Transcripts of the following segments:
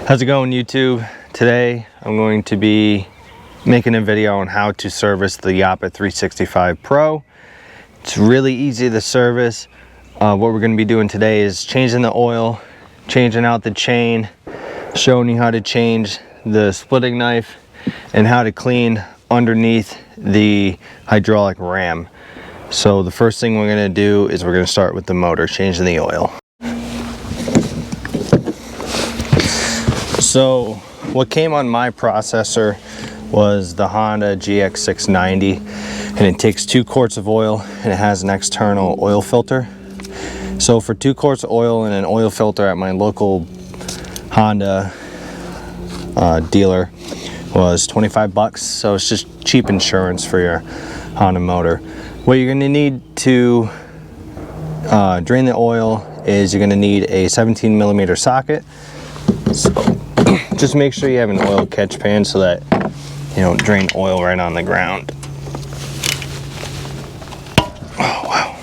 How's it going, YouTube? Today I'm going to be making a video on how to service the Japa 365 Pro. It's really easy to service. What we're going to be doing today is changing the oil, changing out the chain, showing you how to change the splitting knife, and how to clean underneath the hydraulic ram. So the first thing we're going to do is we're going to start with the motor, changing the oil. So what came on my processor was the Honda GX690, and it takes 2 quarts of oil and it has an external oil filter. So for 2 quarts of oil and an oil filter at my local Honda dealer was 25 bucks. So it's just cheap insurance for your Honda motor. What you're going to need to drain the oil is you're going to need a 17mm socket. So just make sure you have an oil catch pan so that you don't drain oil right on the ground. Oh, wow.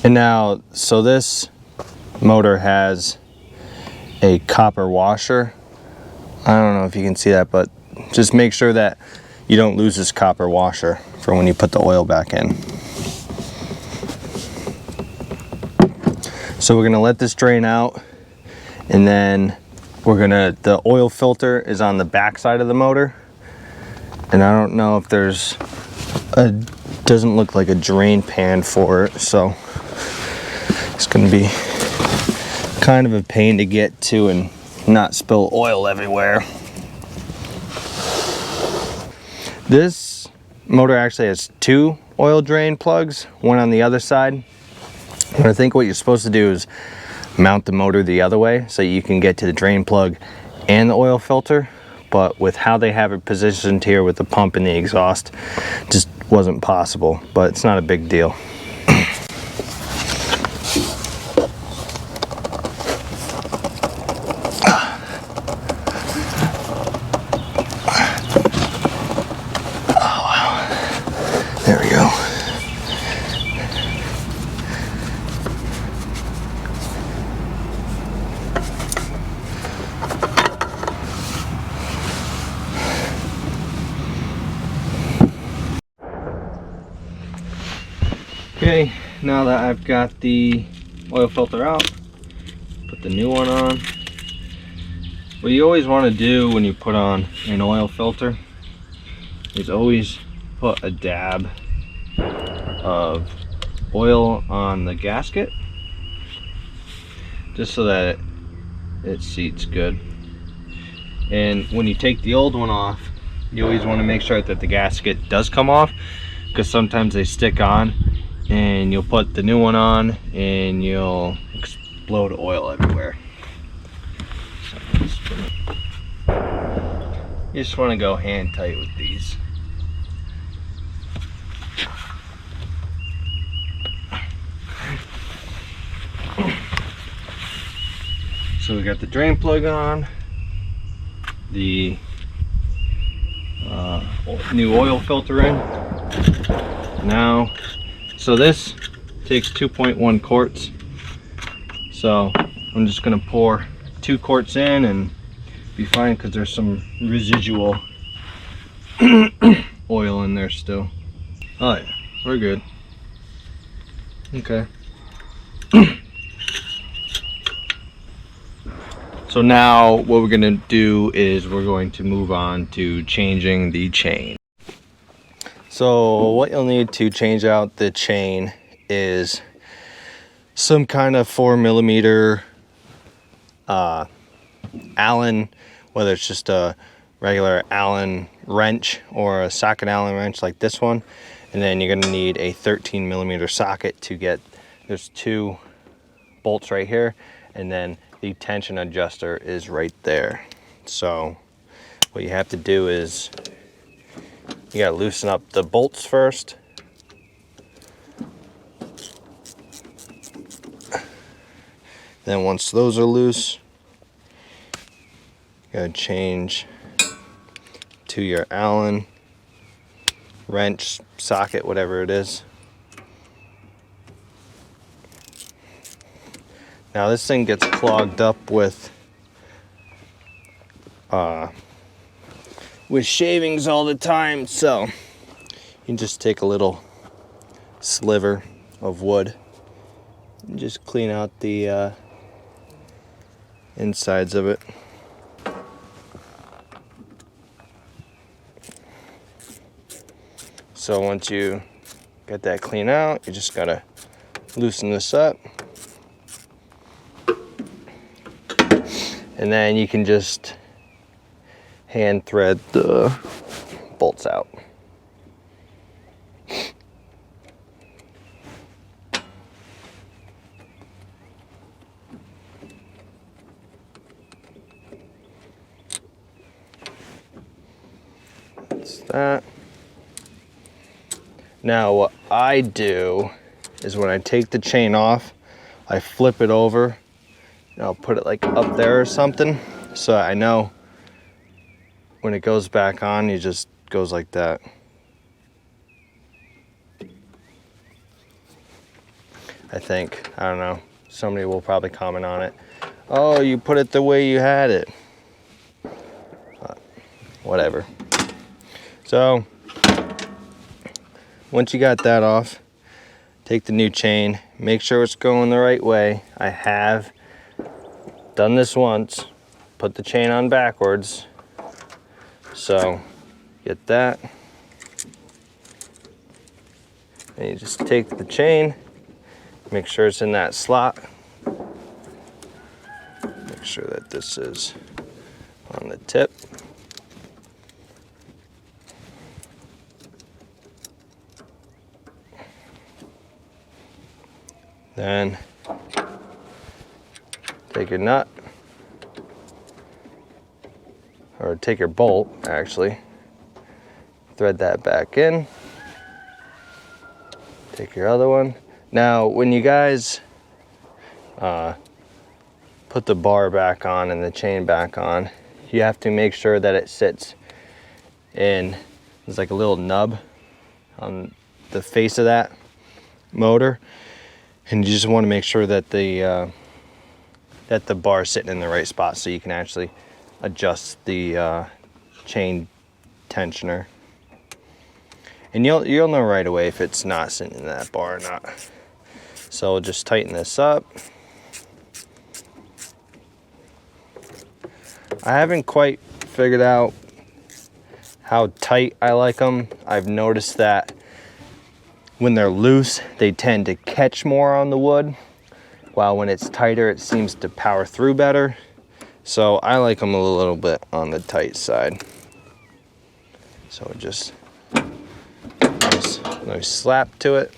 And now, so this motor has a copper washer. I don't know if you can see that, but just make sure that you don't lose this copper washer for when you put the oil back in. So we're gonna let this drain out, and then the oil filter is on the back side of the motor. And I don't know if doesn't look like a drain pan for it, so it's gonna be kind of a pain to get to and not spill oil everywhere. This motor actually has 2 oil drain plugs, one on the other side. And I think what you're supposed to do is mount the motor the other way so you can get to the drain plug and the oil filter. But with how they have it positioned here with the pump and the exhaust, just wasn't possible, but it's not a big deal. There we go. Okay, now that I've got the oil filter out, put the new one on. What you always want to do when you put on an oil filter is always put a dab of oil on the gasket, just so that it seats good. And when you take the old one off, you always want to make sure that the gasket does come off, because sometimes they stick on, and you'll put the new one on and you'll explode oil everywhere. You just want to go hand tight with these. So we got the drain plug on, the new oil filter in. Now, so this takes 2.1 quarts. So I'm just gonna pour 2 quarts in and be fine, because there's some residual oil in there still. Oh yeah, we're good. Okay. So now what we're gonna do is we're going to move on to changing the chain. So what you'll need to change out the chain is some kind of 4mm Allen, whether it's just a regular Allen wrench or a socket Allen wrench like this one. And then you're gonna need a 13mm socket to get, there's 2 bolts right here, and then the tension adjuster is right there. So what you have to do is you gotta loosen up the bolts first. Then once those are loose, you gotta change to your Allen wrench, socket, whatever it is. Now this thing gets clogged up with shavings all the time, so you just take a little sliver of wood and just clean out the insides of it. So once you get that clean out, you just gotta loosen this up. And then you can just hand thread the bolts out. That's that. Now what I do is when I take the chain off, I flip it over and I'll put it like up there or something, so I know when it goes back on, it just goes like that. I think, I don't know, somebody will probably comment on it. Oh, you put it the way you had it. Whatever. So once you got that off, take the new chain, make sure it's going the right way. I have done this once, put the chain on backwards. So get that. And you just take the chain, make sure it's in that slot. Make sure that this is on the tip. Then take your nut, or take your bolt actually, thread that back in, take your other one. Now when you guys put the bar back on and the chain back on, you have to make sure that it sits in, there's like a little nub on the face of that motor. And you just want to make sure that the bar is sitting in the right spot so you can actually adjust the chain tensioner. And you'll know right away if it's not sitting in that bar or not. So we'll just tighten this up. I haven't quite figured out how tight I like them. I've noticed that when they're loose, they tend to catch more on the wood, while when it's tighter, it seems to power through better. So I like them a little bit on the tight side. So just nice slap to it.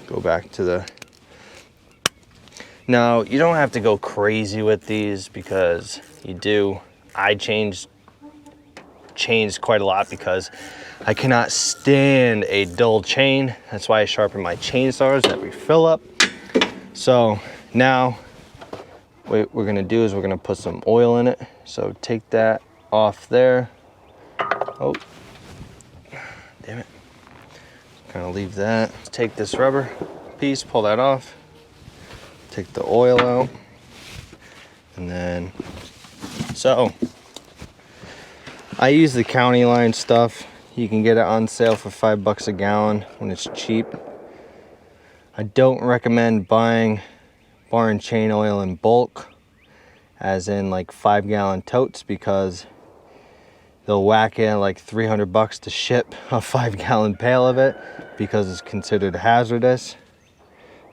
Go back to the... Now, you don't have to go crazy with these because you do. I changed chains quite a lot because I cannot stand a dull chain. That's why I sharpen my chain stars that we fill up. So now what we're gonna do is we're gonna put some oil in it. So take that off there. Oh, damn it. Kind of leave that. Let's take this rubber piece, pull that off. Take the oil out. And then, so I use the county line stuff. You can get it on sale for $5 a gallon when it's cheap. I don't recommend buying bar and chain oil in bulk, as in like 5-gallon totes, because they'll whack in like $300 to ship a 5-gallon pail of it because it's considered hazardous.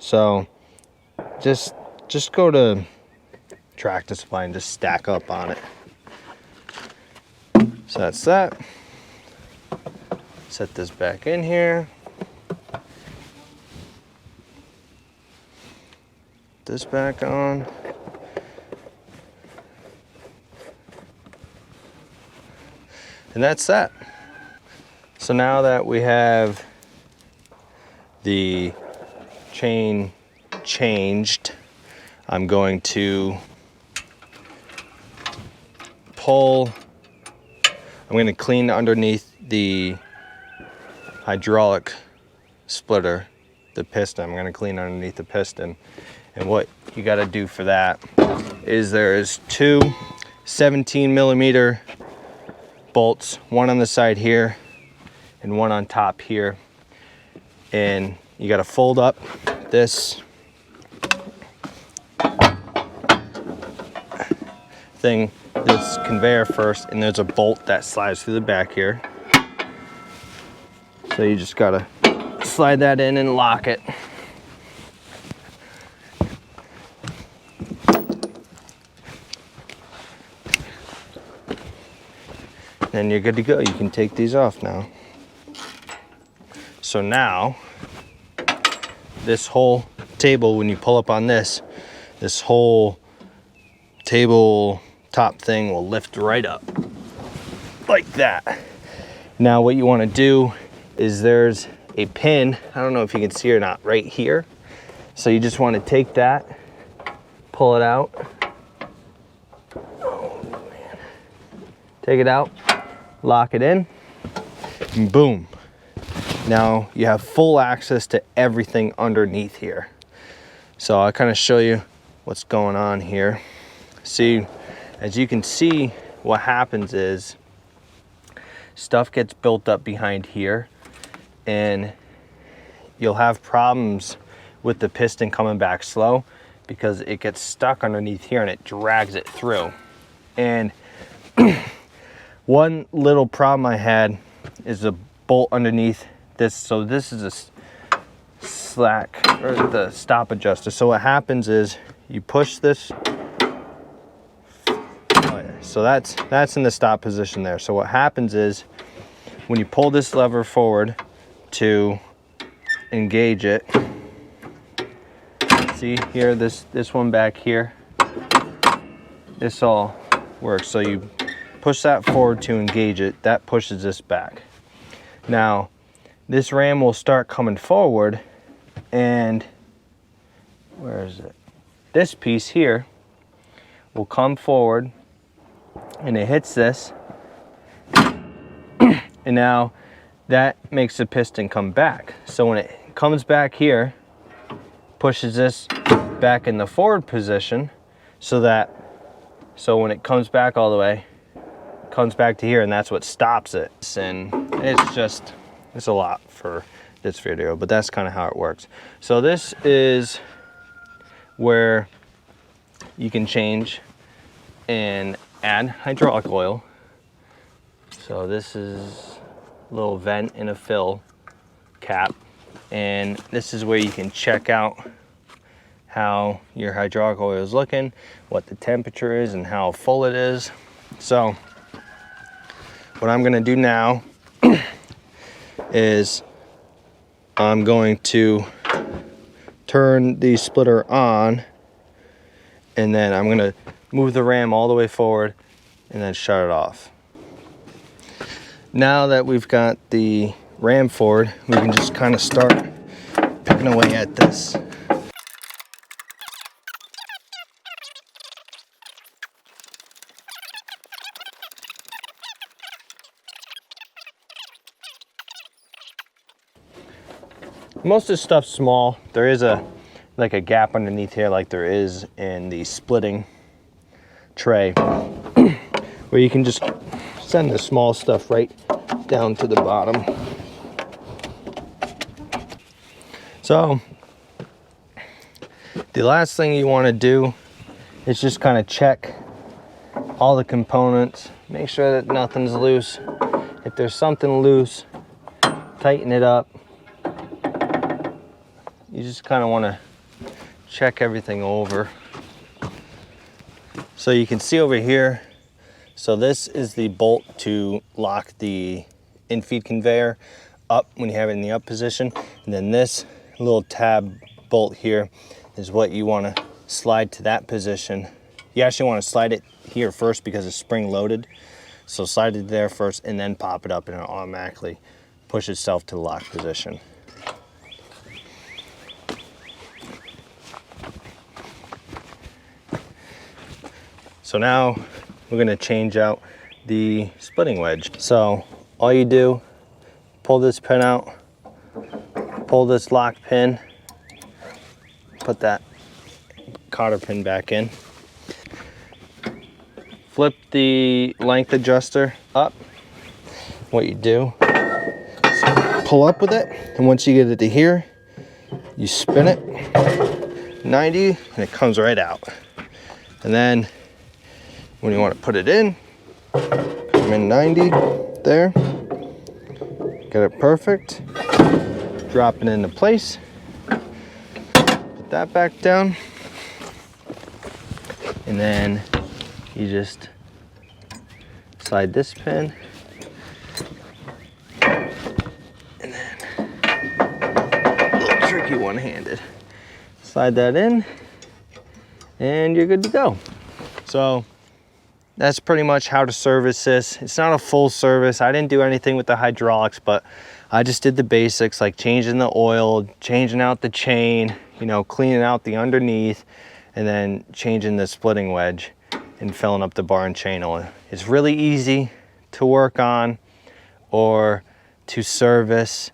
So just go to Tractor Supply and just stack up on it. So that's that. Set this back in here. This back on. And that's that. So now that we have the chain changed, I'm going to pull, I'm going to clean underneath the hydraulic splitter, the piston. I'm going to clean underneath the piston. And what you got to do for that is there's two 17mm bolts, one on the side here and one on top here. And you got to fold up this thing, this conveyor first, and there's a bolt that slides through the back here. So you just gotta slide that in and lock it. Then you're good to go. You can take these off now. So now, this whole table, when you pull up on this whole table top thing will lift right up like that. Now what you want to do is there's a pin, I don't know if you can see or not, right here. So you just want to take that, pull it out. Oh man. Take it out, lock it in, and boom. Now you have full access to everything underneath here. So I'll kind of show you what's going on here. See, as you can see, what happens is stuff gets built up behind here, and you'll have problems with the piston coming back slow because it gets stuck underneath here and it drags it through. And one little problem I had is the bolt underneath this. So this is a slack, or the stop adjuster. So what happens is you push this. So that's in the stop position there. So what happens is when you pull this lever forward to engage it, see here, this one back here, this all works. So you push that forward to engage it, that pushes this back. Now this ram will start coming forward, and where is it? This piece here will come forward and it hits this, and now that makes the piston come back. So when it comes back here, pushes this back in the forward position, so when it comes back all the way, it comes back to here, and that's what stops it. And it's a lot for this video, but that's kind of how it works. So this is where you can change and add hydraulic oil. So this is a little vent and a fill cap, and this is where you can check out how your hydraulic oil is looking, what the temperature is, and how full it is. So what I'm going to do now is I'm going to turn the splitter on, and then I'm going to move the ram all the way forward and then shut it off. Now that we've got the ram forward, we can just kind of start picking away at this. Most of the stuff's small. There is like a gap underneath here, like there is in the splitting tray, where you can just send the small stuff right down to the bottom. So the last thing you want to do is just kind of check all the components, make sure that nothing's loose. If there's something loose, tighten it up. You just kind of want to check everything over. So you can see over here, so this is the bolt to lock the infeed conveyor up when you have it in the up position. And then this little tab bolt here is what you want to slide to that position. You actually want to slide it here first because it's spring loaded. So slide it there first and then pop it up, and it'll automatically push itself to the lock position. So now we're gonna change out the splitting wedge. So all you do, pull this pin out, pull this lock pin, put that cotter pin back in, flip the length adjuster up. What you do is pull up with it, and once you get it to here, you spin it 90 and it comes right out. And then when you want to put it in, come in 90 there, get it perfect, drop it into place, put that back down, and then you just slide this pin, and then a little tricky one-handed, slide that in, and you're good to go. So that's pretty much how to service this. It's not a full service. I didn't do anything with the hydraulics, but I just did the basics, like changing the oil, changing out the chain, you know, cleaning out the underneath, and then changing the splitting wedge and filling up the bar and chain oil. It's really easy to work on or to service.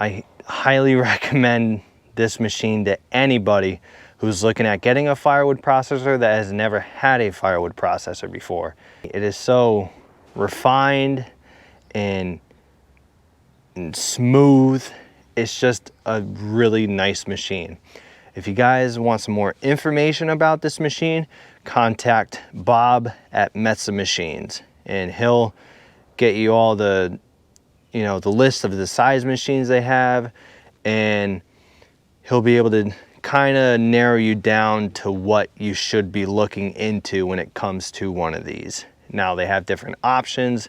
I highly recommend this machine to anybody who's looking at getting a firewood processor that has never had a firewood processor before. It is so refined and smooth. It's just a really nice machine. If you guys want some more information about this machine, contact Bob at Metza Machines, and he'll get you all the, you know, the list of the size machines they have, and he'll be able to kind of narrow you down to what you should be looking into when it comes to one of these. Now they have different options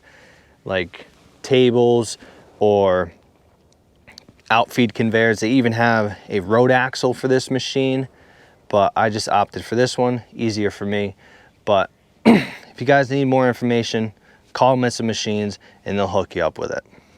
like tables or outfeed conveyors. They even have a road axle for this machine, but I just opted for this one, easier for me. But if you guys need more information, call Metza Machines and they'll hook you up with it.